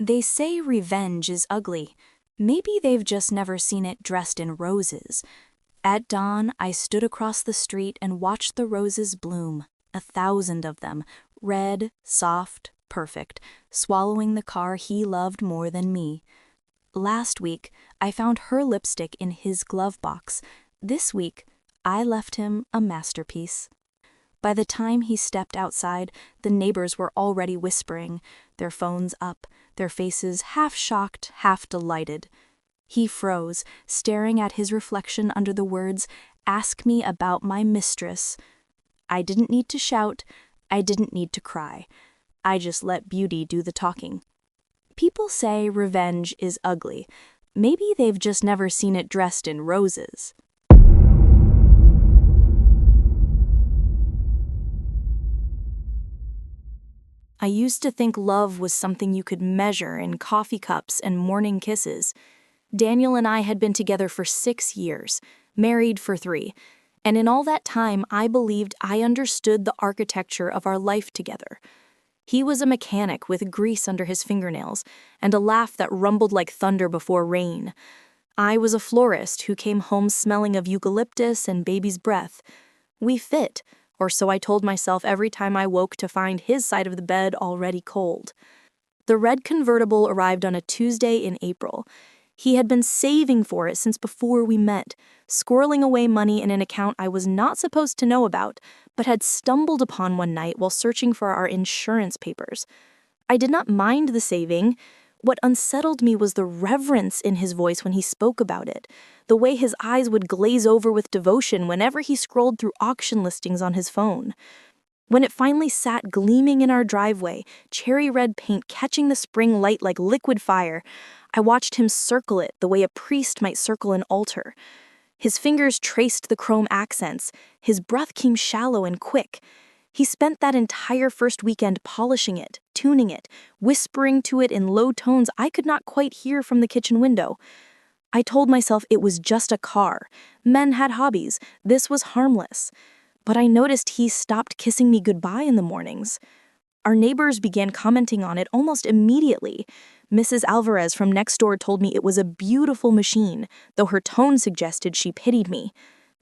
They say revenge is ugly. Maybe they've just never seen it dressed in roses. At dawn, I stood across the street and watched the roses bloom, 1,000 of them, red, soft, perfect, swallowing the car he loved more than me. Last week, I found her lipstick in his glove box. This week, I left him a masterpiece. By the time he stepped outside, the neighbors were already whispering, their phones up, their faces half shocked, half delighted. He froze, staring at his reflection under the words, "Ask me about my mistress." I didn't need to shout, I didn't need to cry. I just let beauty do the talking. People say revenge is ugly. Maybe they've just never seen it dressed in roses. I used to think love was something you could measure in coffee cups and morning kisses. Daniel and I had been together for 6 years, married for 3, and in all that time I believed I understood the architecture of our life together. He was a mechanic with grease under his fingernails and a laugh that rumbled like thunder before rain. I was a florist who came home smelling of eucalyptus and baby's breath. We fit, or so I told myself every time I woke to find his side of the bed already cold. The red convertible arrived on a Tuesday in April. He had been saving for it since before we met, squirreling away money in an account I was not supposed to know about, but had stumbled upon one night while searching for our insurance papers. I did not mind the saving. What unsettled me was the reverence in his voice when he spoke about it, the way his eyes would glaze over with devotion whenever he scrolled through auction listings on his phone. When it finally sat gleaming in our driveway, cherry red paint catching the spring light like liquid fire, I watched him circle it the way a priest might circle an altar. His fingers traced the chrome accents. His breath came shallow and quick. He spent that entire first weekend polishing it, tuning it, whispering to it in low tones I could not quite hear from the kitchen window. I told myself it was just a car. Men had hobbies. This was harmless. But I noticed he stopped kissing me goodbye in the mornings. Our neighbors began commenting on it almost immediately. Mrs. Alvarez from next door told me it was a beautiful machine, though her tone suggested she pitied me.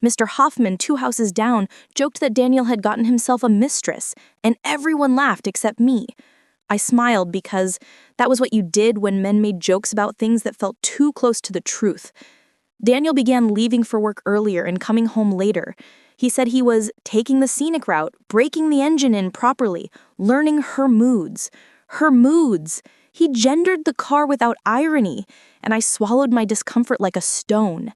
Mr. Hoffman, 2 houses down, joked that Daniel had gotten himself a mistress, and everyone laughed except me. I smiled because that was what you did when men made jokes about things that felt too close to the truth. Daniel began leaving for work earlier and coming home later. He said he was taking the scenic route, breaking the engine in properly, learning her moods. Her moods! He gendered the car without irony, and I swallowed my discomfort like a stone.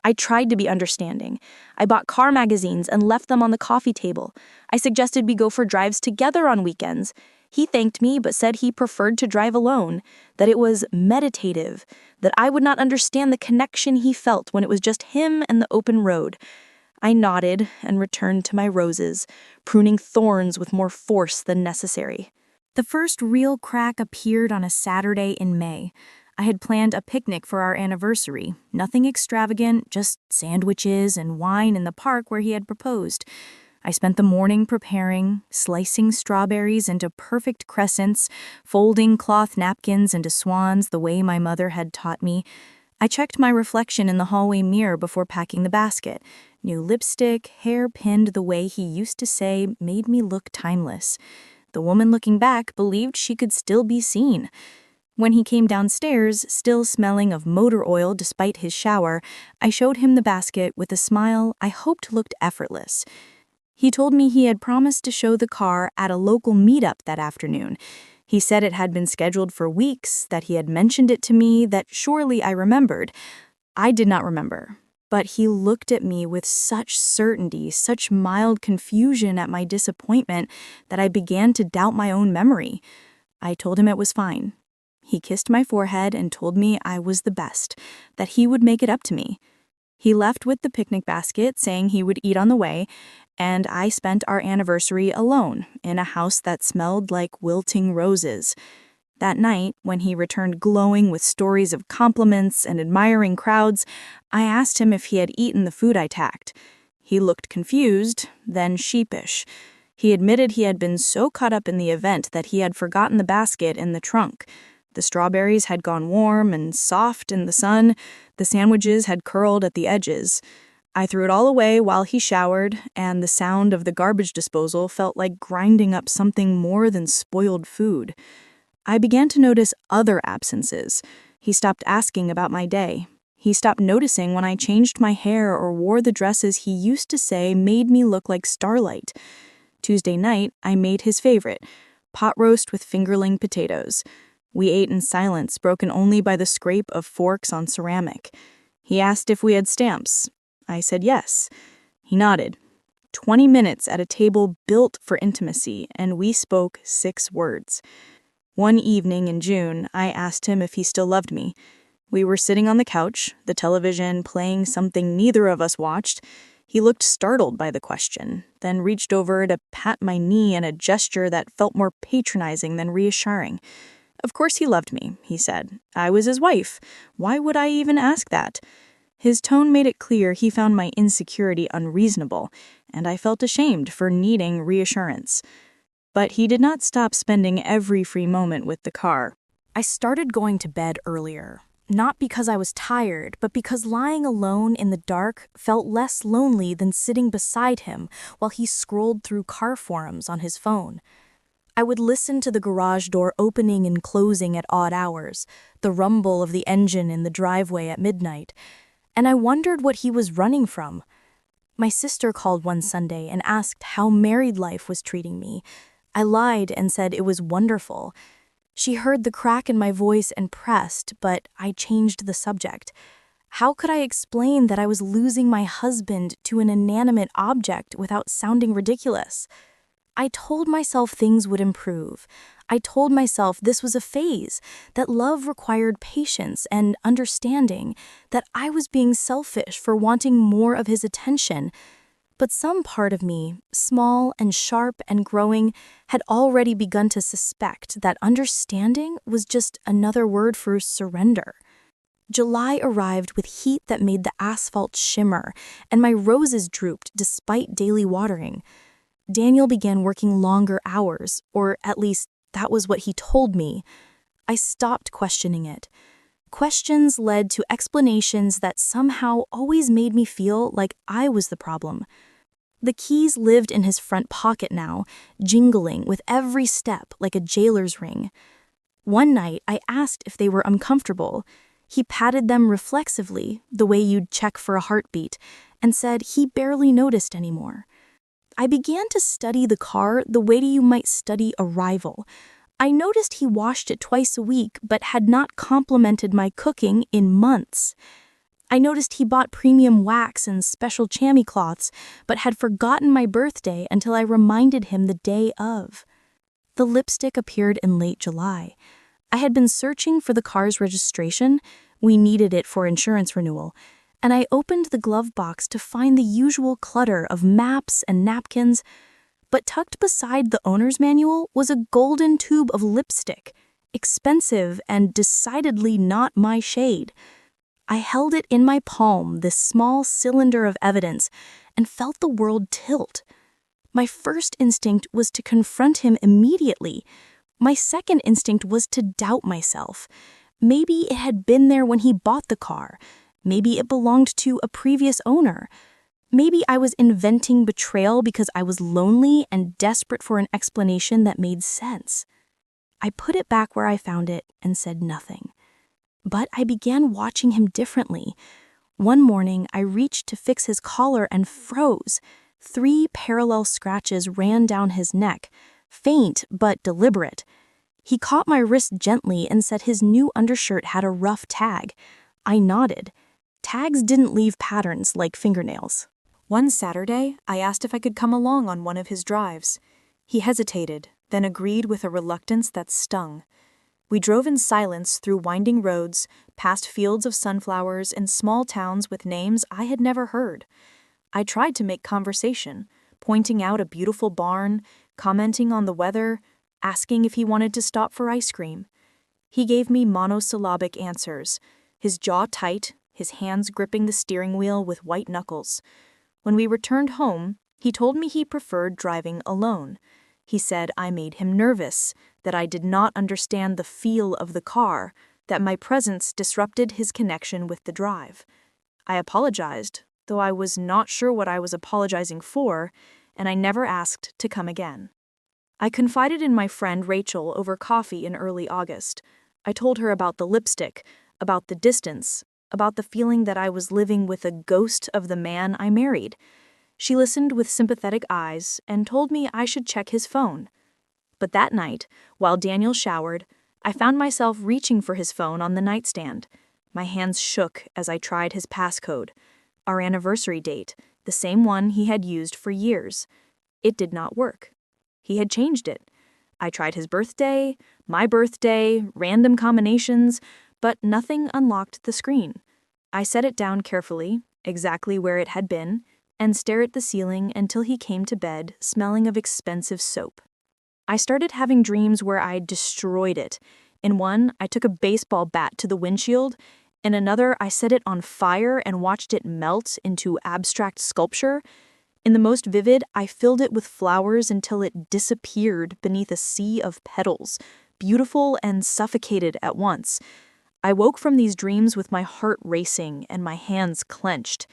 I tried to be understanding. I bought car magazines and left them on the coffee table. I suggested we go for drives together on weekends. He thanked me but said he preferred to drive alone, that it was meditative, that I would not understand the connection he felt when it was just him and the open road. I nodded and returned to my roses, pruning thorns with more force than necessary. The first real crack appeared on a Saturday in May. I had planned a picnic for our anniversary, nothing extravagant, just sandwiches and wine in the park where he had proposed. I spent the morning preparing, slicing strawberries into perfect crescents, folding cloth napkins into swans the way my mother had taught me. I checked my reflection in the hallway mirror before packing the basket. New lipstick, hair pinned the way he used to say, made me look timeless. The woman looking back believed she could still be seen. When he came downstairs, still smelling of motor oil despite his shower, I showed him the basket with a smile I hoped looked effortless. He told me he had promised to show the car at a local meetup that afternoon. He said it had been scheduled for weeks, that he had mentioned it to me, that surely I remembered. I did not remember, but he looked at me with such certainty, such mild confusion at my disappointment, that I began to doubt my own memory. I told him it was fine. He kissed my forehead and told me I was the best, that he would make it up to me. He left with the picnic basket, saying he would eat on the way, and I spent our anniversary alone in a house that smelled like wilting roses. That night, when he returned glowing with stories of compliments and admiring crowds, I asked him if he had eaten the food I tacked. He looked confused, then sheepish. He admitted he had been so caught up in the event that he had forgotten the basket in the trunk. The strawberries had gone warm and soft in the sun. The sandwiches had curled at the edges. I threw it all away while he showered, and the sound of the garbage disposal felt like grinding up something more than spoiled food. I began to notice other absences. He stopped asking about my day. He stopped noticing when I changed my hair or wore the dresses he used to say made me look like starlight. Tuesday night, I made his favorite, pot roast with fingerling potatoes. We ate in silence, broken only by the scrape of forks on ceramic. He asked if we had stamps. I said yes. He nodded. 20 minutes at a table built for intimacy, and we spoke 6 words. One evening in June, I asked him if he still loved me. We were sitting on the couch, the television playing something neither of us watched. He looked startled by the question, then reached over to pat my knee in a gesture that felt more patronizing than reassuring. Of course he loved me, he said. I was his wife. Why would I even ask that? His tone made it clear he found my insecurity unreasonable, and I felt ashamed for needing reassurance. But he did not stop spending every free moment with the car. I started going to bed earlier, not because I was tired, but because lying alone in the dark felt less lonely than sitting beside him while he scrolled through car forums on his phone. I would listen to the garage door opening and closing at odd hours, the rumble of the engine in the driveway at midnight, and I wondered what he was running from. My sister called one Sunday and asked how married life was treating me. I lied and said it was wonderful. She heard the crack in my voice and pressed, but I changed the subject. How could I explain that I was losing my husband to an inanimate object without sounding ridiculous? I told myself things would improve. I told myself this was a phase, that love required patience and understanding, that I was being selfish for wanting more of his attention. But some part of me, small and sharp and growing, had already begun to suspect that understanding was just another word for surrender. July arrived with heat that made the asphalt shimmer, and my roses drooped despite daily watering. Daniel began working longer hours, or at least that was what he told me. I stopped questioning it. Questions led to explanations that somehow always made me feel like I was the problem. The keys lived in his front pocket now, jingling with every step like a jailer's ring. One night, I asked if they were uncomfortable. He patted them reflexively, the way you'd check for a heartbeat, and said he barely noticed anymore. I began to study the car the way you might study a rival. I noticed he washed it twice a week, but had not complimented my cooking in months. I noticed he bought premium wax and special chamois cloths, but had forgotten my birthday until I reminded him the day of. The lipstick appeared in late July. I had been searching for the car's registration. We needed it for insurance renewal. And I opened the glove box to find the usual clutter of maps and napkins, but tucked beside the owner's manual was a golden tube of lipstick, expensive and decidedly not my shade. I held it in my palm, this small cylinder of evidence, and felt the world tilt. My first instinct was to confront him immediately. My second instinct was to doubt myself. Maybe it had been there when he bought the car. Maybe it belonged to a previous owner. Maybe I was inventing betrayal because I was lonely and desperate for an explanation that made sense. I put it back where I found it and said nothing. But I began watching him differently. One morning, I reached to fix his collar and froze. 3 parallel scratches ran down his neck, faint but deliberate. He caught my wrist gently and said his new undershirt had a rough tag. I nodded. Tags didn't leave patterns like fingernails. One Saturday, I asked if I could come along on one of his drives. He hesitated, then agreed with a reluctance that stung. We drove in silence through winding roads, past fields of sunflowers and small towns with names I had never heard. I tried to make conversation, pointing out a beautiful barn, commenting on the weather, asking if he wanted to stop for ice cream. He gave me monosyllabic answers, his jaw tight, his hands gripping the steering wheel with white knuckles. When we returned home, he told me he preferred driving alone. He said I made him nervous, that I did not understand the feel of the car, that my presence disrupted his connection with the drive. I apologized, though I was not sure what I was apologizing for, and I never asked to come again. I confided in my friend Rachel over coffee in early August. I told her about the lipstick, about the distance, about the feeling that I was living with a ghost of the man I married. She listened with sympathetic eyes and told me I should check his phone. But that night, while Daniel showered, I found myself reaching for his phone on the nightstand. My hands shook as I tried his passcode, our anniversary date, the same one he had used for years. It did not work. He had changed it. I tried his birthday, my birthday, random combinations, but nothing unlocked the screen. I set it down carefully, exactly where it had been, and stared at the ceiling until he came to bed smelling of expensive soap. I started having dreams where I destroyed it. In one, I took a baseball bat to the windshield. In another, I set it on fire and watched it melt into abstract sculpture. In the most vivid, I filled it with flowers until it disappeared beneath a sea of petals, beautiful and suffocated at once. I woke from these dreams with my heart racing and my hands clenched.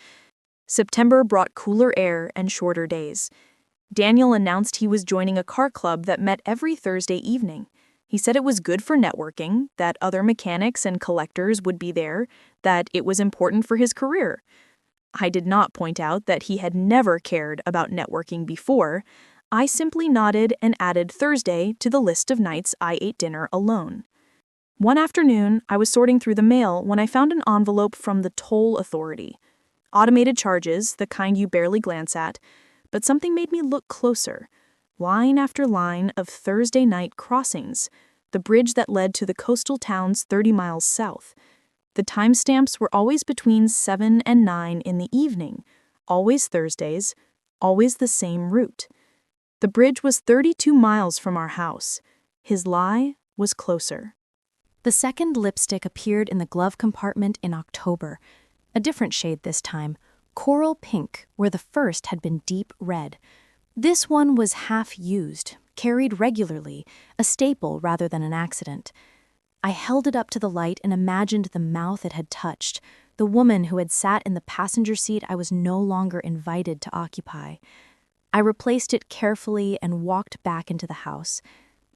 September brought cooler air and shorter days. Daniel announced he was joining a car club that met every Thursday evening. He said it was good for networking, that other mechanics and collectors would be there, that it was important for his career. I did not point out that he had never cared about networking before. I simply nodded and added Thursday to the list of nights I ate dinner alone. One afternoon, I was sorting through the mail when I found an envelope from the toll authority. Automated charges, the kind you barely glance at, but something made me look closer. Line after line of Thursday night crossings, the bridge that led to the coastal towns 30 miles south. The timestamps were always between 7 and 9 in the evening, always Thursdays, always the same route. The bridge was 32 miles from our house. His lie was closer. The second lipstick appeared in the glove compartment in October. A different shade this time, coral pink, where the first had been deep red. This one was half used, carried regularly, a staple rather than an accident. I held it up to the light and imagined the mouth it had touched, the woman who had sat in the passenger seat I was no longer invited to occupy. I replaced it carefully and walked back into the house.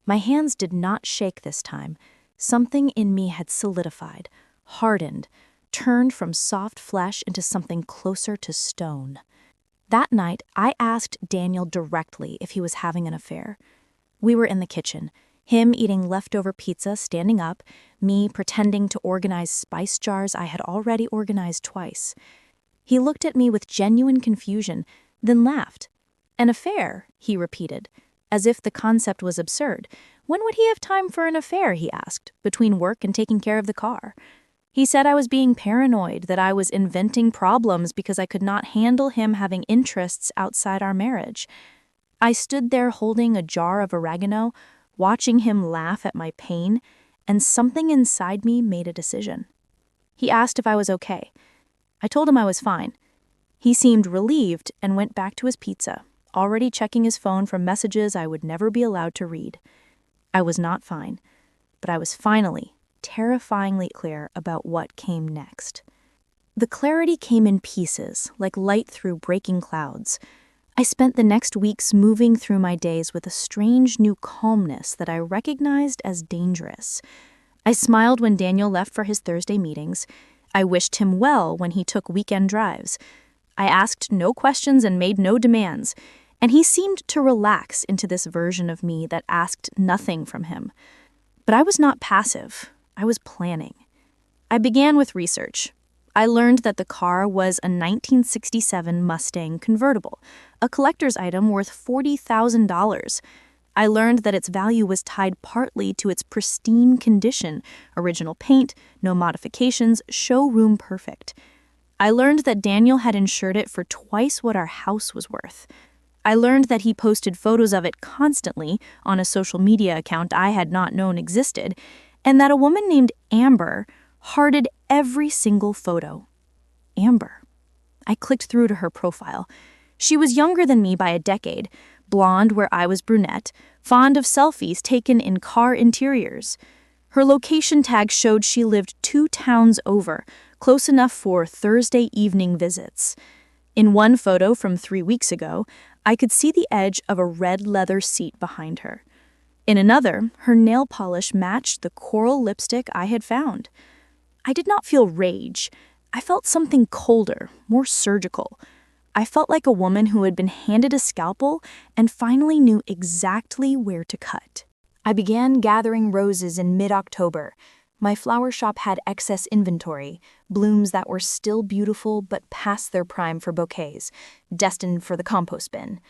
My hands did not shake this time. Something in me had solidified, hardened, turned from soft flesh into something closer to stone. That night, I asked Daniel directly if he was having an affair. We were in the kitchen, him eating leftover pizza standing up, me pretending to organize spice jars I had already organized twice. He looked at me with genuine confusion, then laughed. An affair, he repeated, as if the concept was absurd. When would he have time for an affair, he asked, between work and taking care of the car? He said I was being paranoid, that I was inventing problems because I could not handle him having interests outside our marriage. I stood there holding a jar of oregano, watching him laugh at my pain, and something inside me made a decision. He asked if I was okay. I told him I was fine. He seemed relieved and went back to his pizza, already checking his phone for messages I would never be allowed to read. I was not fine, but I was finally, terrifyingly clear about what came next. The clarity came in pieces, like light through breaking clouds. I spent the next weeks moving through my days with a strange new calmness that I recognized as dangerous. I smiled when Daniel left for his Thursday meetings. I wished him well when he took weekend drives. I asked no questions and made no demands, and he seemed to relax into this version of me that asked nothing from him. But I was not passive. I was planning. I began with research. I learned that the car was a 1967 Mustang convertible, a collector's item worth $40,000. I learned that its value was tied partly to its pristine condition, original paint, no modifications, showroom perfect. I learned that Daniel had insured it for twice what our house was worth. I learned that he posted photos of it constantly on a social media account I had not known existed, and that a woman named Amber hearted every single photo. Amber. I clicked through to her profile. She was younger than me by a decade, blonde where I was brunette, fond of selfies taken in car interiors. Her location tag showed she lived 2 towns over, close enough for Thursday evening visits. In one photo from 3 weeks ago, I could see the edge of a red leather seat behind her. In another, her nail polish matched the coral lipstick I had found. I did not feel rage. I felt something colder, more surgical. I felt like a woman who had been handed a scalpel and finally knew exactly where to cut. I began gathering roses in mid-October. My flower shop had excess inventory, blooms that were still beautiful but past their prime for bouquets, destined for the compost bin.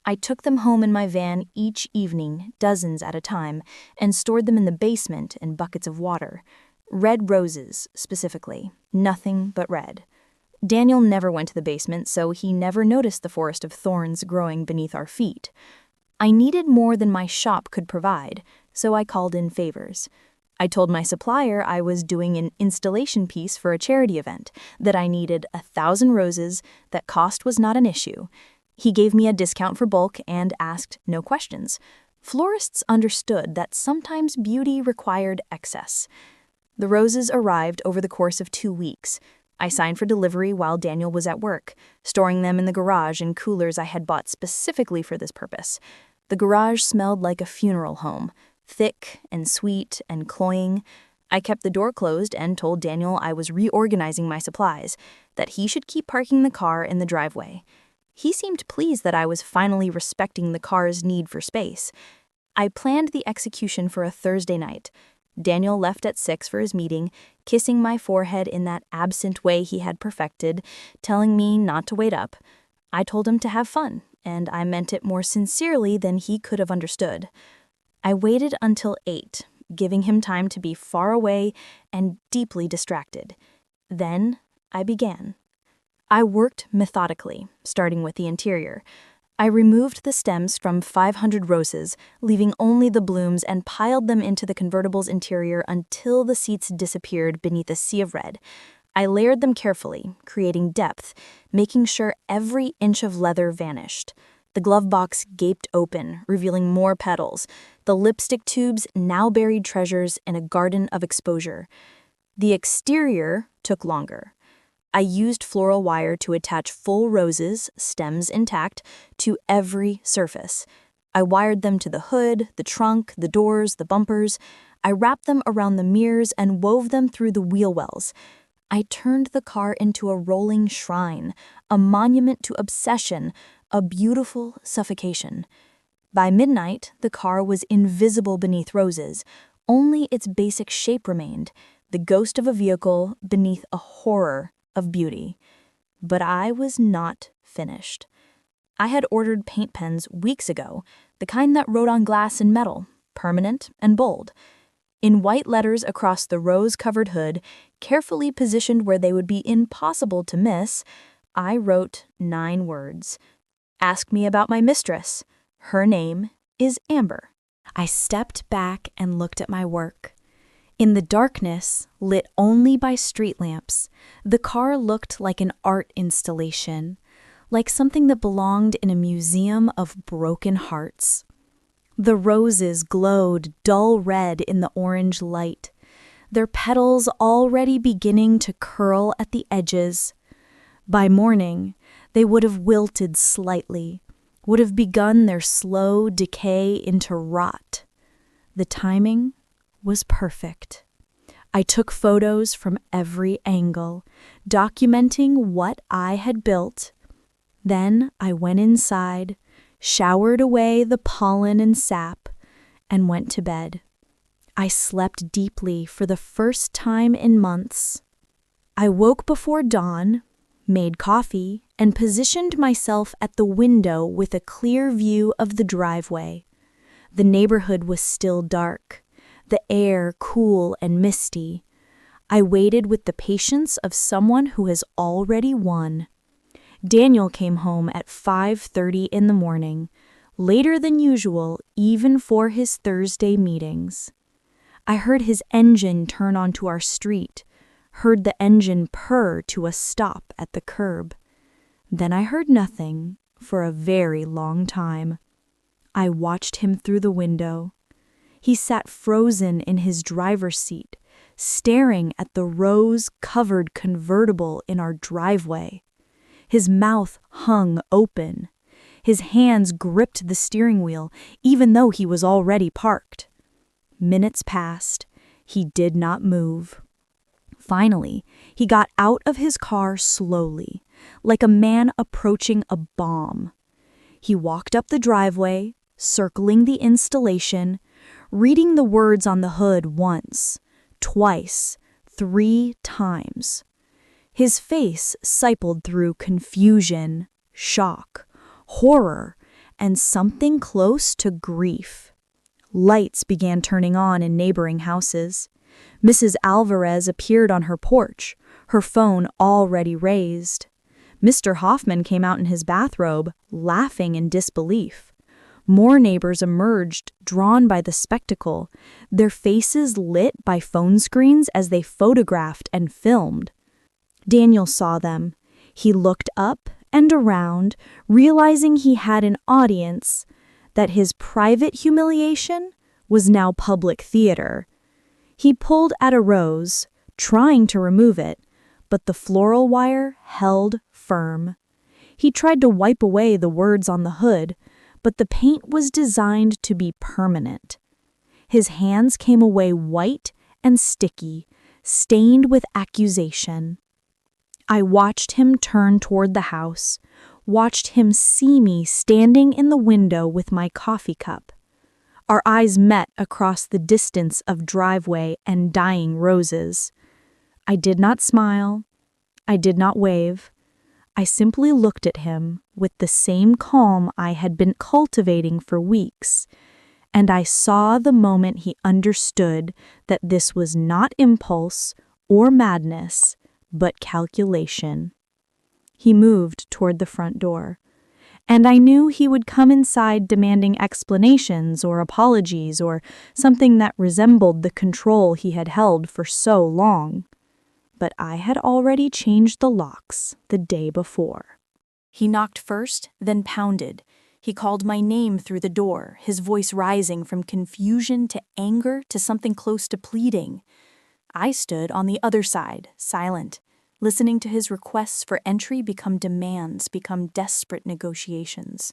I took them home in my van each evening, dozens at a time, and stored them in the basement in buckets of water. Red roses, specifically. Nothing but red. Daniel never went to the basement, so he never noticed the forest of thorns growing beneath our feet. I needed more than my shop could provide, so I called in favors. I told my supplier I was doing an installation piece for a charity event, that I needed 1,000 roses, that cost was not an issue. He gave me a discount for bulk and asked no questions. Florists understood that sometimes beauty required excess. The roses arrived over the course of 2 weeks. I signed for delivery while Daniel was at work, storing them in the garage in coolers I had bought specifically for this purpose. The garage smelled like a funeral home, thick and sweet and cloying. I kept the door closed and told Daniel I was reorganizing my supplies, that he should keep parking the car in the driveway. He seemed pleased that I was finally respecting the car's need for space. I planned the execution for a Thursday night. Daniel left at 6 for his meeting, kissing my forehead in that absent way he had perfected, telling me not to wait up. I told him to have fun, and I meant it more sincerely than he could have understood. I waited until 8, giving him time to be far away and deeply distracted. Then I began. I worked methodically, starting with the interior. I removed the stems from 500 roses, leaving only the blooms, and piled them into the convertible's interior until the seats disappeared beneath a sea of red. I layered them carefully, creating depth, making sure every inch of leather vanished. The glove box gaped open, revealing more petals. The lipstick tubes now buried treasures in a garden of exposure. The exterior took longer. I used floral wire to attach full roses, stems intact, to every surface. I wired them to the hood, the trunk, the doors, the bumpers. I wrapped them around the mirrors and wove them through the wheel wells. I turned the car into a rolling shrine, a monument to obsession, a beautiful suffocation. By midnight, the car was invisible beneath roses. Only its basic shape remained, the ghost of a vehicle beneath a horror of beauty. But I was not finished. I had ordered paint pens weeks ago, the kind that wrote on glass and metal, permanent and bold. In white letters across the rose-covered hood, carefully positioned where they would be impossible to miss, I wrote 9 words. Ask me about my mistress. Her name is Amber. I stepped back and looked at my work. In the darkness, lit only by street lamps, the car looked like an art installation, like something that belonged in a museum of broken hearts. The roses glowed dull red in the orange light, their petals already beginning to curl at the edges. By morning, they would have wilted slightly, would have begun their slow decay into rot. The timing was perfect. I took photos from every angle, documenting what I had built. Then I went inside, showered away the pollen and sap, and went to bed. I slept deeply for the first time in months. I woke before dawn, made coffee, and positioned myself at the window with a clear view of the driveway. The neighborhood was still dark, the air cool and misty. I waited with the patience of someone who has already won. Daniel came home at 5:30 in the morning, later than usual even for his Thursday meetings. I heard his engine turn onto our street, heard the engine purr to a stop at the curb. Then I heard nothing for a very long time. I watched him through the window. He sat frozen in his driver's seat, staring at the rose-covered convertible in our driveway. His mouth hung open. His hands gripped the steering wheel, even though he was already parked. Minutes passed. He did not move. Finally, he got out of his car slowly, like a man approaching a bomb. He walked up the driveway, circling the installation, reading the words on the hood once, twice, 3 times. His face sipled through confusion, shock, horror, and something close to grief. Lights began turning on in neighboring houses. Mrs. Alvarez appeared on her porch, her phone already raised. Mr. Hoffman came out in his bathrobe, laughing in disbelief. More neighbors emerged, drawn by the spectacle, their faces lit by phone screens as they photographed and filmed. Daniel saw them. He looked up and around, realizing he had an audience, that his private humiliation was now public theater. He pulled at a rose, trying to remove it, but the floral wire held firm. He tried to wipe away the words on the hood, but the paint was designed to be permanent. His hands came away white and sticky, stained with accusation. I watched him turn toward the house, watched him see me standing in the window with my coffee cup. Our eyes met across the distance of driveway and dying roses. I did not smile. I did not wave. I simply looked at him with the same calm I had been cultivating for weeks, and I saw the moment he understood that this was not impulse or madness, but calculation. He moved toward the front door, and I knew he would come inside demanding explanations or apologies or something that resembled the control he had held for so long. But I had already changed the locks the day before. He knocked first, then pounded. He called my name through the door, his voice rising from confusion to anger to something close to pleading. I stood on the other side, silent, listening to his requests for entry become demands, become desperate negotiations.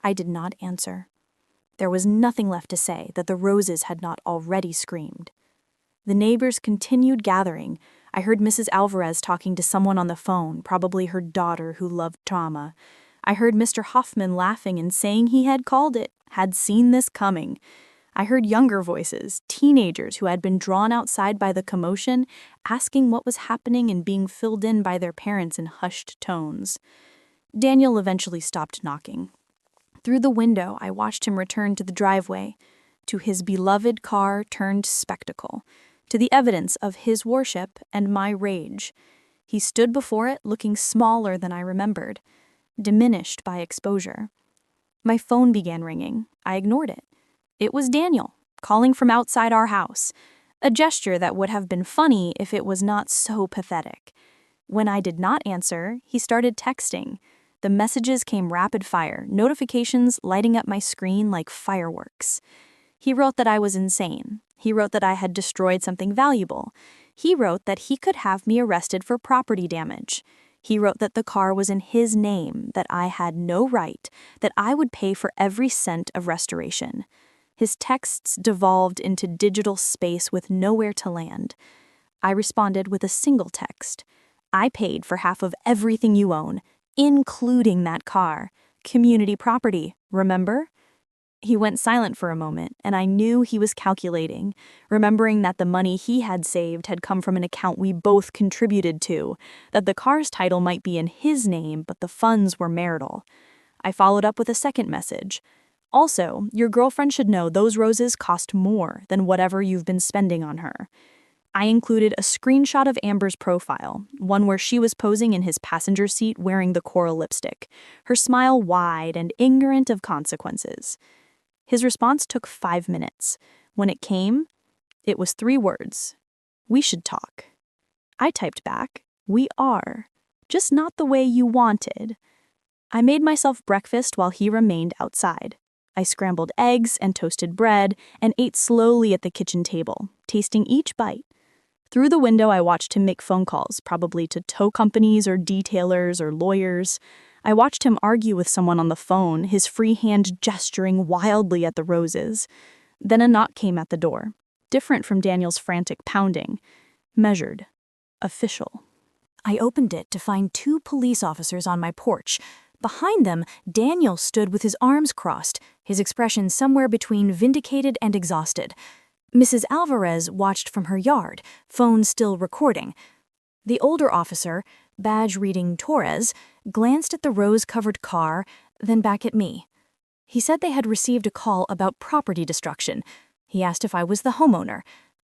I did not answer. There was nothing left to say that the roses had not already screamed. The neighbors continued gathering. I heard Mrs. Alvarez talking to someone on the phone, probably her daughter who loved drama. I heard Mr. Hoffman laughing and saying he had called it, had seen this coming. I heard younger voices, teenagers who had been drawn outside by the commotion, asking what was happening and being filled in by their parents in hushed tones. Daniel eventually stopped knocking. Through the window, I watched him return to the driveway, to his beloved car turned spectacle, to the evidence of his worship and my rage. He stood before it looking smaller than I remembered, diminished by exposure. My phone began ringing. I ignored it. It was Daniel, calling from outside our house, a gesture that would have been funny if it was not so pathetic. When I did not answer, he started texting. The messages came rapid fire, notifications lighting up my screen like fireworks. He wrote that I was insane. He wrote that I had destroyed something valuable. He wrote that he could have me arrested for property damage. He wrote that the car was in his name, that I had no right, that I would pay for every cent of restoration. His texts devolved into digital space with nowhere to land. I responded with a single text. I paid for half of everything you own, including that car. Community property, remember? He went silent for a moment, and I knew he was calculating, remembering that the money he had saved had come from an account we both contributed to, that the car's title might be in his name, but the funds were marital. I followed up with a second message. Also, your girlfriend should know those roses cost more than whatever you've been spending on her. I included a screenshot of Amber's profile, one where she was posing in his passenger seat wearing the coral lipstick, her smile wide and ignorant of consequences. His response took 5 minutes. When it came, it was 3 words. We should talk. I typed back, we are, just not the way you wanted. I made myself breakfast while he remained outside. I scrambled eggs and toasted bread and ate slowly at the kitchen table, tasting each bite. Through the window, I watched him make phone calls, probably to tow companies or detailers or lawyers. I watched him argue with someone on the phone, his free hand gesturing wildly at the roses. Then a knock came at the door, different from Daniel's frantic pounding. Measured. Official. I opened it to find 2 police officers on my porch. Behind them, Daniel stood with his arms crossed, his expression somewhere between vindicated and exhausted. Mrs. Alvarez watched from her yard, phone still recording. The older officer, badge reading Torres, glanced at the rose-covered car, then back at me. He said they had received a call about property destruction. He asked if I was the homeowner.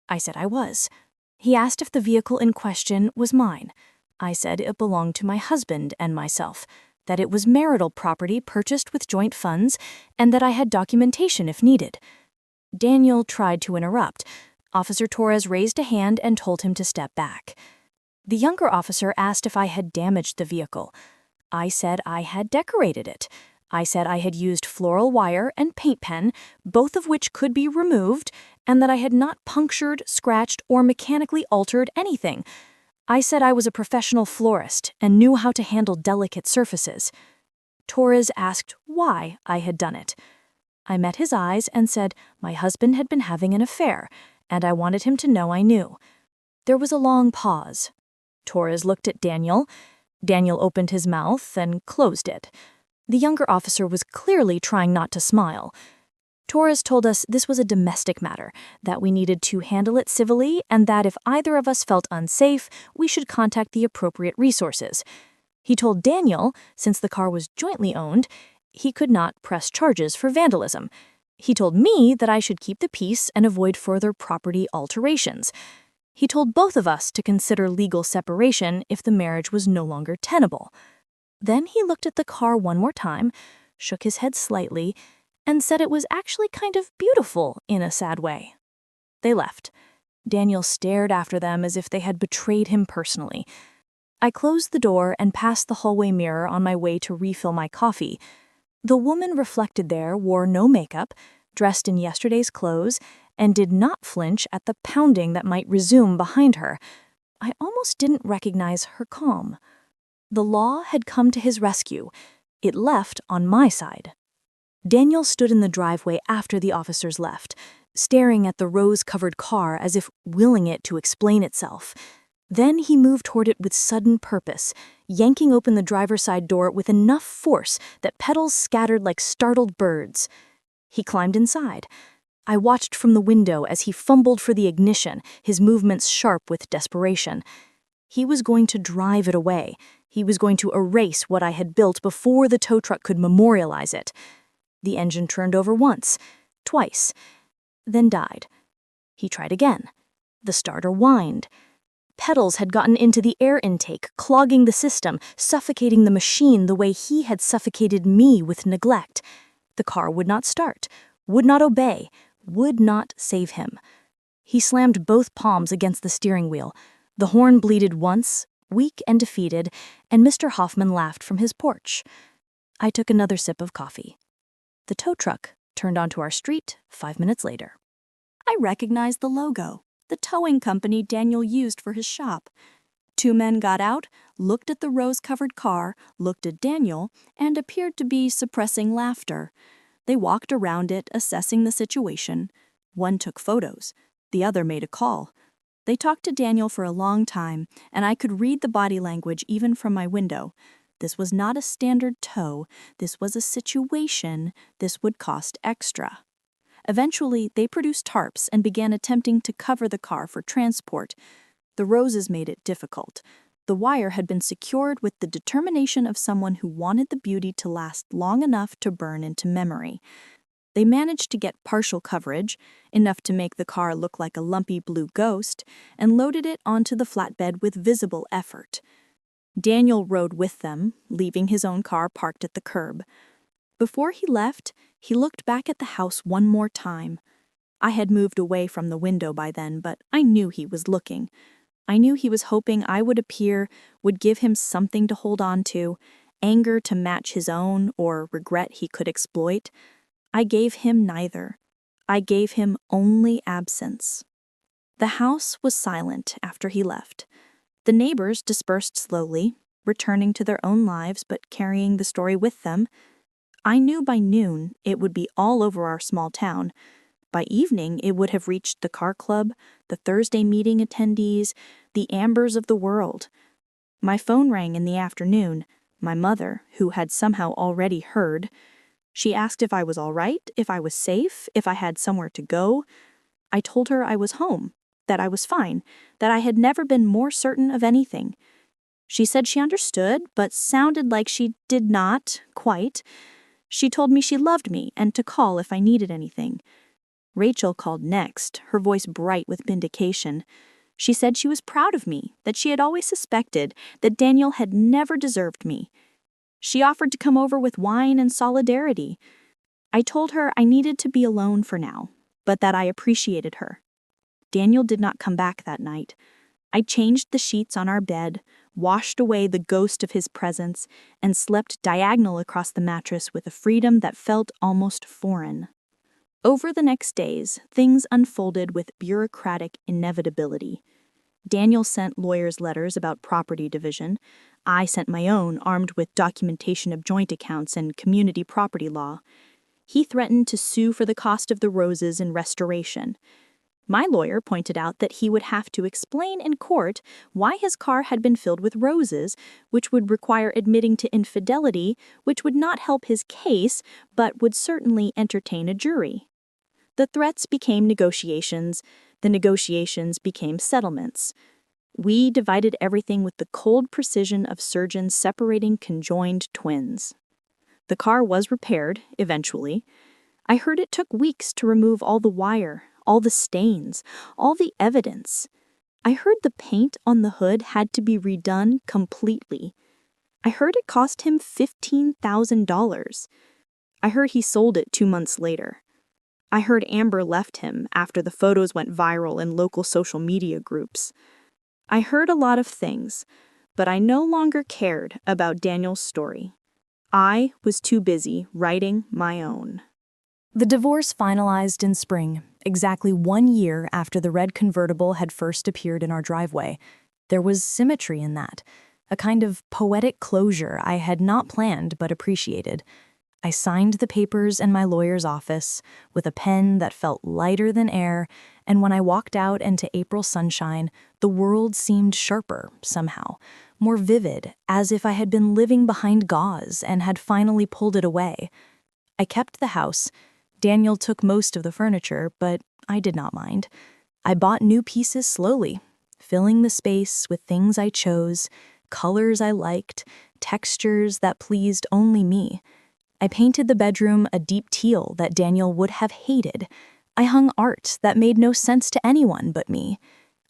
I said I was. He asked if the vehicle in question was mine. I said it belonged to my husband and myself, that it was marital property purchased with joint funds, and that I had documentation if needed. Daniel tried to interrupt. Officer Torres raised a hand and told him to step back. The younger officer asked if I had damaged the vehicle. I said I had decorated it. I said I had used floral wire and paint pen, both of which could be removed, and that I had not punctured, scratched, or mechanically altered anything. I said I was a professional florist and knew how to handle delicate surfaces. Torres asked why I had done it. I met his eyes and said my husband had been having an affair, and I wanted him to know I knew. There was a long pause. Torres looked at Daniel. Daniel opened his mouth and closed it. The younger officer was clearly trying not to smile. Torres told us this was a domestic matter, that we needed to handle it civilly, and that if either of us felt unsafe, we should contact the appropriate resources. He told Daniel, since the car was jointly owned, he could not press charges for vandalism. He told me that I should keep the peace and avoid further property alterations. He told both of us to consider legal separation if the marriage was no longer tenable. Then he looked at the car one more time, shook his head slightly, and said it was actually kind of beautiful in a sad way. They left. Daniel stared after them as if they had betrayed him personally. I closed the door and passed the hallway mirror on my way to refill my coffee. The woman reflected there wore no makeup, dressed in yesterday's clothes, and did not flinch at the pounding that might resume behind her. I almost didn't recognize her calm. The law had come to his rescue. It left on my side. Daniel stood in the driveway after the officers left, staring at the rose-covered car as if willing it to explain itself. Then he moved toward it with sudden purpose, yanking open the driver's side door with enough force that petals scattered like startled birds. He climbed inside. I watched from the window as he fumbled for the ignition, his movements sharp with desperation. He was going to drive it away. He was going to erase what I had built before the tow truck could memorialize it. The engine turned over once, twice, then died. He tried again. The starter whined. Petals had gotten into the air intake, clogging the system, suffocating the machine the way he had suffocated me with neglect. The car would not start, would not obey, would not save him. He slammed both palms against the steering wheel. The horn bleated once, weak and defeated, and Mr. Hoffman laughed from his porch. I took another sip of coffee. The tow truck turned onto our street 5 minutes later. I recognized the logo, the towing company Daniel used for his shop. 2 men got out, looked at the rose-covered car, looked at Daniel, and appeared to be suppressing laughter. They walked around it, assessing the situation. One took photos. The other made a call. They talked to Daniel for a long time, and I could read the body language even from my window. This was not a standard tow. This was a situation. This would cost extra. Eventually, they produced tarps and began attempting to cover the car for transport. The roses made it difficult. The wire had been secured with the determination of someone who wanted the beauty to last long enough to burn into memory. They managed to get partial coverage, enough to make the car look like a lumpy blue ghost, and loaded it onto the flatbed with visible effort. Daniel rode with them, leaving his own car parked at the curb. Before he left, he looked back at the house one more time. I had moved away from the window by then, but I knew he was looking. I knew he was hoping I would appear, would give him something to hold on to, anger to match his own, or regret he could exploit. I gave him neither. I gave him only absence. The house was silent after he left. The neighbors dispersed slowly, returning to their own lives but carrying the story with them. I knew by noon it would be all over our small town. By evening, it would have reached the car club, the Thursday meeting attendees, the Ambers of the world. My phone rang in the afternoon. My mother, who had somehow already heard, she asked if I was all right, if I was safe, if I had somewhere to go. I told her I was home, that I was fine, that I had never been more certain of anything. She said she understood, but sounded like she did not, quite. She told me she loved me and to call if I needed anything. Rachel called next, her voice bright with vindication. She said she was proud of me, that she had always suspected that Daniel had never deserved me. She offered to come over with wine and solidarity. I told her I needed to be alone for now, but that I appreciated her. Daniel did not come back that night. I changed the sheets on our bed, washed away the ghost of his presence, and slept diagonal across the mattress with a freedom that felt almost foreign. Over the next days, things unfolded with bureaucratic inevitability. Daniel sent lawyers' letters about property division. I sent my own, armed with documentation of joint accounts and community property law. He threatened to sue for the cost of the roses and restoration. My lawyer pointed out that he would have to explain in court why his car had been filled with roses, which would require admitting to infidelity, which would not help his case, but would certainly entertain a jury. The threats became negotiations. The negotiations became settlements. We divided everything with the cold precision of surgeons separating conjoined twins. The car was repaired, eventually. I heard it took weeks to remove all the wire, all the stains, all the evidence. I heard the paint on the hood had to be redone completely. I heard it cost him $15,000. I heard he sold it 2 months later. I heard Amber left him after the photos went viral in local social media groups. I heard a lot of things, but I no longer cared about Daniel's story. I was too busy writing my own. The divorce finalized in spring, exactly 1 year after the red convertible had first appeared in our driveway. There was symmetry in that, a kind of poetic closure I had not planned but appreciated. I signed the papers in my lawyer's office with a pen that felt lighter than air, and when I walked out into April sunshine, the world seemed sharper somehow, more vivid, as if I had been living behind gauze and had finally pulled it away. I kept the house. Daniel took most of the furniture, but I did not mind. I bought new pieces slowly, filling the space with things I chose, colors I liked, textures that pleased only me. I painted the bedroom a deep teal that Daniel would have hated. I hung art that made no sense to anyone but me.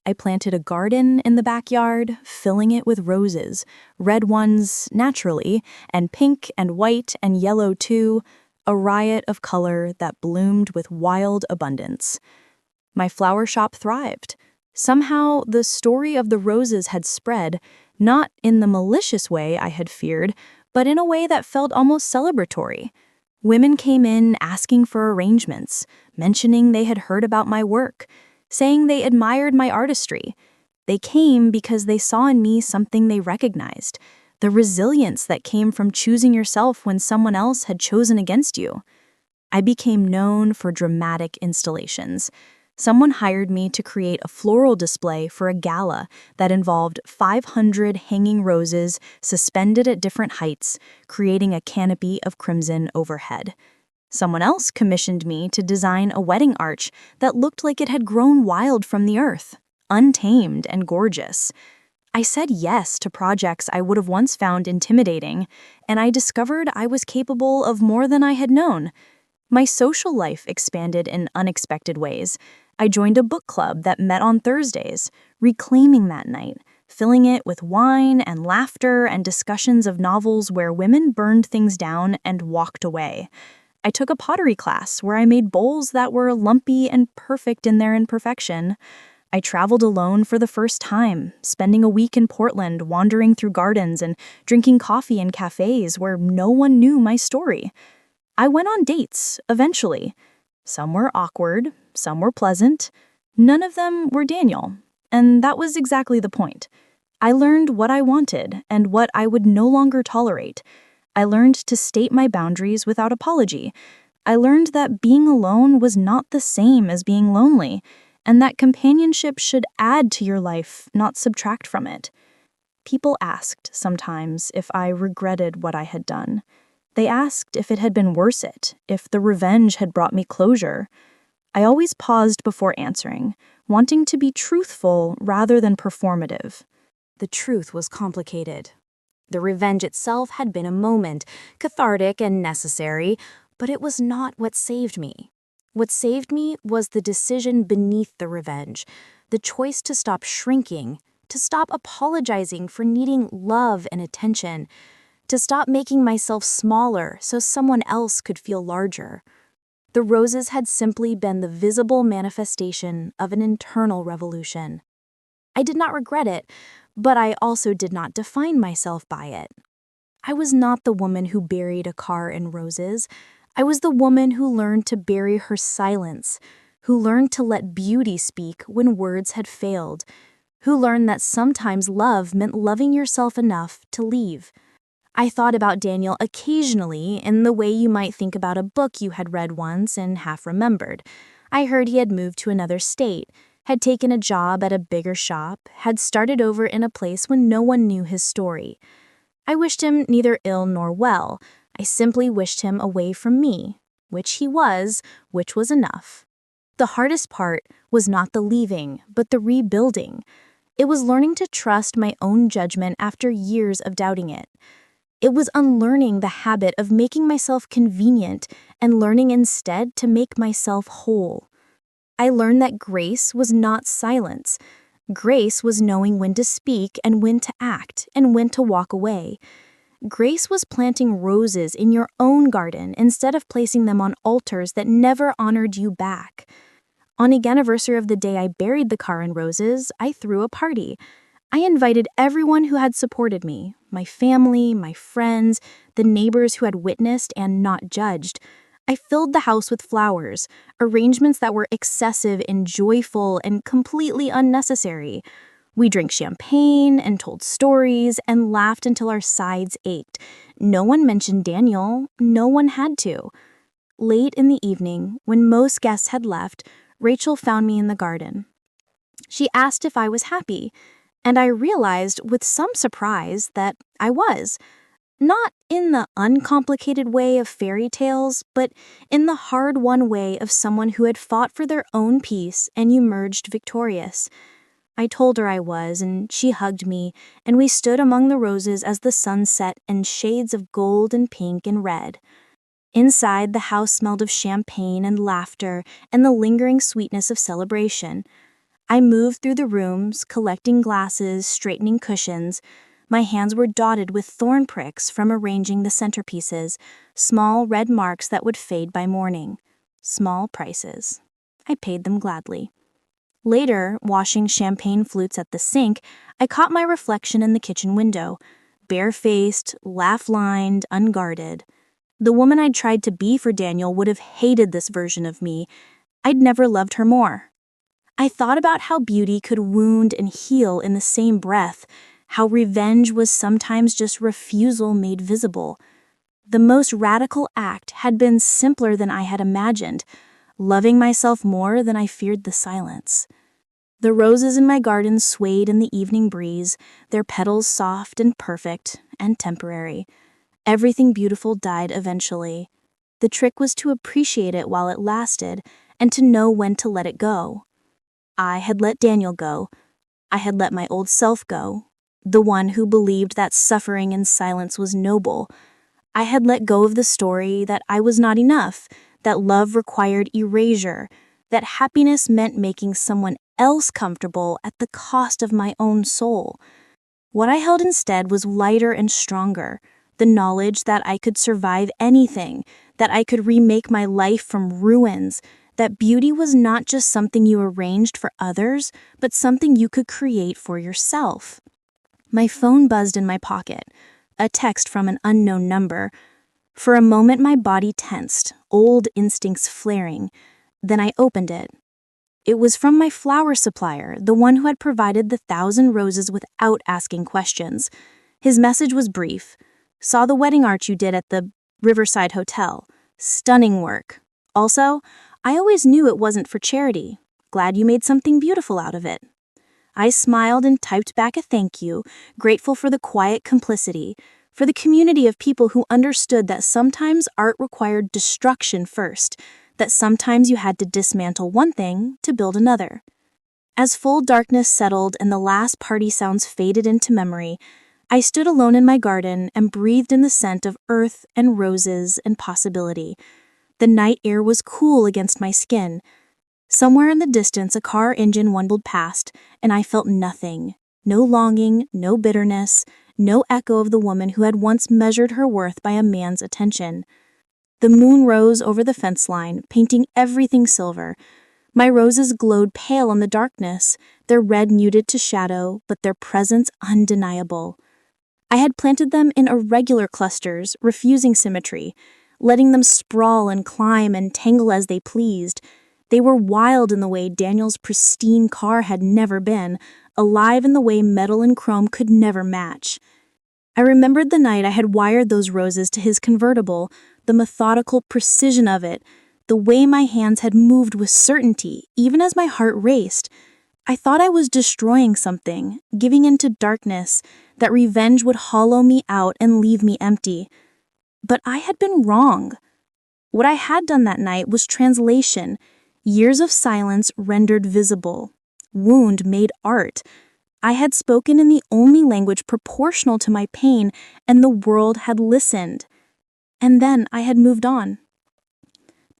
I planted a garden in the backyard, filling it with roses, red ones naturally, and pink and white and yellow too, a riot of color that bloomed with wild abundance. My flower shop thrived. Somehow, the story of the roses had spread, not in the malicious way I had feared, but in a way that felt almost celebratory. Women came in asking for arrangements, mentioning they had heard about my work, saying they admired my artistry. They came because they saw in me something they recognized, the resilience that came from choosing yourself when someone else had chosen against you. I became known for dramatic installations. Someone hired me to create a floral display for a gala that involved 500 hanging roses suspended at different heights, creating a canopy of crimson overhead. Someone else commissioned me to design a wedding arch that looked like it had grown wild from the earth, untamed and gorgeous. I said yes to projects I would have once found intimidating, and I discovered I was capable of more than I had known. My social life expanded in unexpected ways. I joined a book club that met on Thursdays, reclaiming that night, filling it with wine and laughter and discussions of novels where women burned things down and walked away. I took a pottery class where I made bowls that were lumpy and perfect in their imperfection. I traveled alone for the first time, spending a week in Portland wandering through gardens and drinking coffee in cafes where no one knew my story. I went on dates, eventually. Some were awkward, some were pleasant. None of them were Daniel, and that was exactly the point. I learned what I wanted and what I would no longer tolerate. I learned to state my boundaries without apology. I learned that being alone was not the same as being lonely, and that companionship should add to your life, not subtract from it. People asked sometimes if I regretted what I had done. They asked if it had been worth it, if the revenge had brought me closure. I always paused before answering, wanting to be truthful rather than performative. The truth was complicated. The revenge itself had been a moment, cathartic and necessary, but it was not what saved me. What saved me was the decision beneath the revenge, the choice to stop shrinking, to stop apologizing for needing love and attention, to stop making myself smaller so someone else could feel larger. The roses had simply been the visible manifestation of an internal revolution. I did not regret it, but I also did not define myself by it. I was not the woman who buried a car in roses. I was the woman who learned to bury her silence, who learned to let beauty speak when words had failed, who learned that sometimes love meant loving yourself enough to leave. I thought about Daniel occasionally in the way you might think about a book you had read once and half remembered. I heard he had moved to another state, had taken a job at a bigger shop, had started over in a place when no one knew his story. I wished him neither ill nor well. I simply wished him away from me, which he was, which was enough. The hardest part was not the leaving, but the rebuilding. It was learning to trust my own judgment after years of doubting it. It was unlearning the habit of making myself convenient and learning instead to make myself whole. I learned that grace was not silence. Grace was knowing when to speak and when to act and when to walk away. Grace was planting roses in your own garden instead of placing them on altars that never honored you back. On the anniversary of the day I buried the car in roses, I threw a party. I invited everyone who had supported me, my family, my friends, the neighbors who had witnessed and not judged. I filled the house with flowers, arrangements that were excessive and joyful and completely unnecessary. We drank champagne and told stories and laughed until our sides ached. No one mentioned Daniel. No one had to. Late in the evening, when most guests had left, Rachel found me in the garden. She asked if I was happy, and I realized with some surprise that I was. Not in the uncomplicated way of fairy tales, but in the hard-won way of someone who had fought for their own peace and emerged victorious. I told her I was, and she hugged me, and we stood among the roses as the sun set in shades of gold and pink and red. Inside, the house smelled of champagne and laughter and the lingering sweetness of celebration. I moved through the rooms, collecting glasses, straightening cushions. My hands were dotted with thorn pricks from arranging the centerpieces, small red marks that would fade by morning. Small prices. I paid them gladly. Later, washing champagne flutes at the sink, I caught my reflection in the kitchen window, barefaced, laugh-lined, unguarded. The woman I'd tried to be for Daniel would have hated this version of me. I'd never loved her more. I thought about how beauty could wound and heal in the same breath, how revenge was sometimes just refusal made visible. The most radical act had been simpler than I had imagined, loving myself more than I feared the silence. The roses in my garden swayed in the evening breeze, their petals soft and perfect and temporary. Everything beautiful died eventually. The trick was to appreciate it while it lasted and to know when to let it go. I had let Daniel go. I had let my old self go, the one who believed that suffering in silence was noble. I had let go of the story that I was not enough, that love required erasure, that happiness meant making someone else comfortable at the cost of my own soul. What I held instead was lighter and stronger, the knowledge that I could survive anything, that I could remake my life from ruins, that beauty was not just something you arranged for others, but something you could create for yourself. My phone buzzed in my pocket, a text from an unknown number. For a moment, my body tensed, old instincts flaring. Then I opened it. It was from my flower supplier, the one who had provided the 1,000 roses without asking questions. His message was brief. Saw the wedding art you did at the Riverside Hotel. Stunning work. Also, I always knew it wasn't for charity. Glad you made something beautiful out of it. I smiled and typed back a thank you, grateful for the quiet complicity, for the community of people who understood that sometimes art required destruction first, that sometimes you had to dismantle one thing to build another. As full darkness settled and the last party sounds faded into memory, I stood alone in my garden and breathed in the scent of earth and roses and possibility. The night air was cool against my skin. Somewhere in the distance, a car engine rumbled past, and I felt nothing. No longing, no bitterness, no echo of the woman who had once measured her worth by a man's attention. The moon rose over the fence line, painting everything silver. My roses glowed pale in the darkness, their red muted to shadow, but their presence undeniable. I had planted them in irregular clusters, refusing symmetry, letting them sprawl and climb and tangle as they pleased. They were wild in the way Daniel's pristine car had never been, alive in the way metal and chrome could never match. I remembered the night I had wired those roses to his convertible, the methodical precision of it, the way my hands had moved with certainty, even as my heart raced. I thought I was destroying something, giving into darkness, that revenge would hollow me out and leave me empty. But I had been wrong. What I had done that night was translation, years of silence rendered visible, wound made art. I had spoken in the only language proportional to my pain, and the world had listened. And then I had moved on.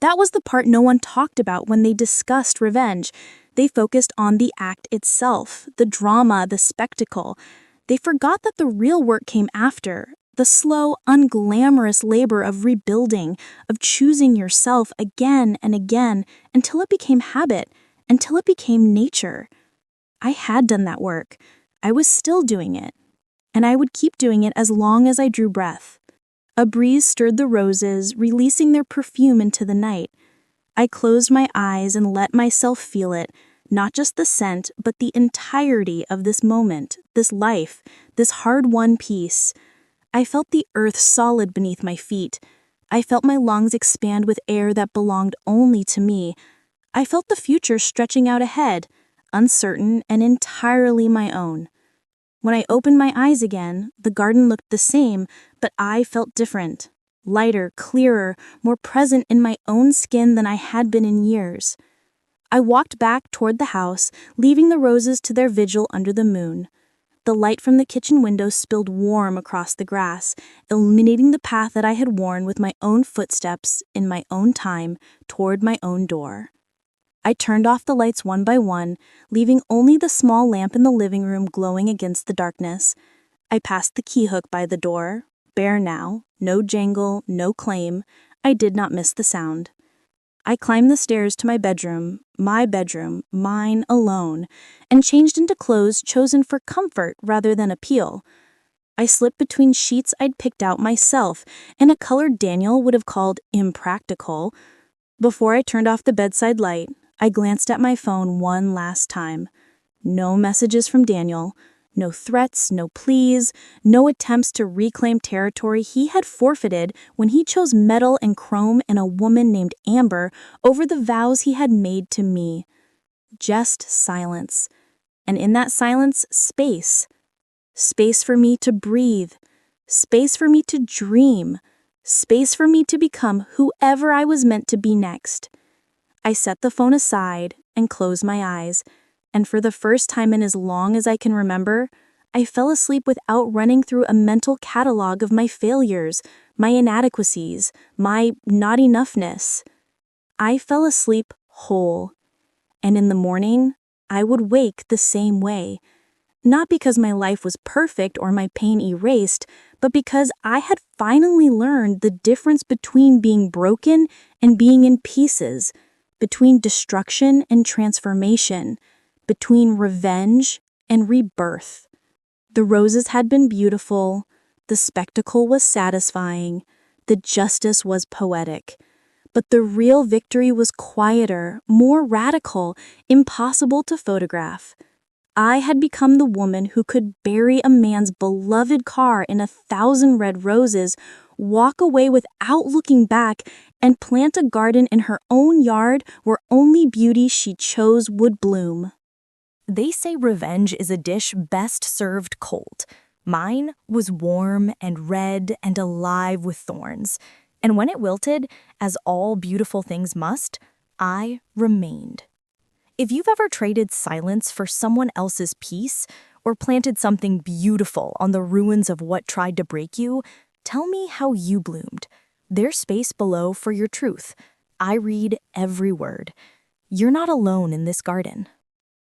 That was the part no one talked about when they discussed revenge. They focused on the act itself, the drama, the spectacle. They forgot that the real work came after, the slow, unglamorous labor of rebuilding, of choosing yourself again and again until it became habit, until it became nature. I had done that work. I was still doing it. And I would keep doing it as long as I drew breath. A breeze stirred the roses, releasing their perfume into the night. I closed my eyes and let myself feel it, not just the scent, but the entirety of this moment, this life, this hard-won peace. I felt the earth solid beneath my feet. I felt my lungs expand with air that belonged only to me. I felt the future stretching out ahead, uncertain and entirely my own. When I opened my eyes again, the garden looked the same, but I felt different. Lighter, clearer, more present in my own skin than I had been in years. I walked back toward the house, leaving the roses to their vigil under the moon. The light from the kitchen window spilled warm across the grass, illuminating the path that I had worn with my own footsteps, in my own time, toward my own door. I turned off the lights one by one, leaving only the small lamp in the living room glowing against the darkness. I passed the key hook by the door, bare now, no jangle, no claim. I did not miss the sound. I climbed the stairs to my bedroom, mine alone, and changed into clothes chosen for comfort rather than appeal. I slipped between sheets I'd picked out myself, in a color Daniel would have called impractical. Before I turned off the bedside light, I glanced at my phone one last time. No messages from Daniel, no threats, no pleas, no attempts to reclaim territory he had forfeited when he chose metal and chrome and a woman named Amber over the vows he had made to me. Just silence. And in that silence, space. Space for me to breathe. Space for me to dream. Space for me to become whoever I was meant to be next. I set the phone aside and closed my eyes, and for the first time in as long as I can remember, I fell asleep without running through a mental catalog of my failures, my inadequacies, my not enoughness. I fell asleep whole, and in the morning, I would wake the same way. Not because my life was perfect or my pain erased, but because I had finally learned the difference between being broken and being in pieces, between destruction and transformation, between revenge and rebirth. The roses had been beautiful, the spectacle was satisfying, The justice was poetic. But the real victory was quieter, more radical, impossible to photograph. I had become the woman who could bury a man's beloved car in 1,000 red roses, walk away without looking back, and plant a garden in her own yard where only beauty she chose would bloom. They say revenge is a dish best served cold. Mine was warm and red and alive with thorns. And when it wilted, as all beautiful things must, I remained. If you've ever traded silence for someone else's peace, or planted something beautiful on the ruins of what tried to break you, tell me how you bloomed. There's space below for your truth. I read every word. You're not alone in this garden.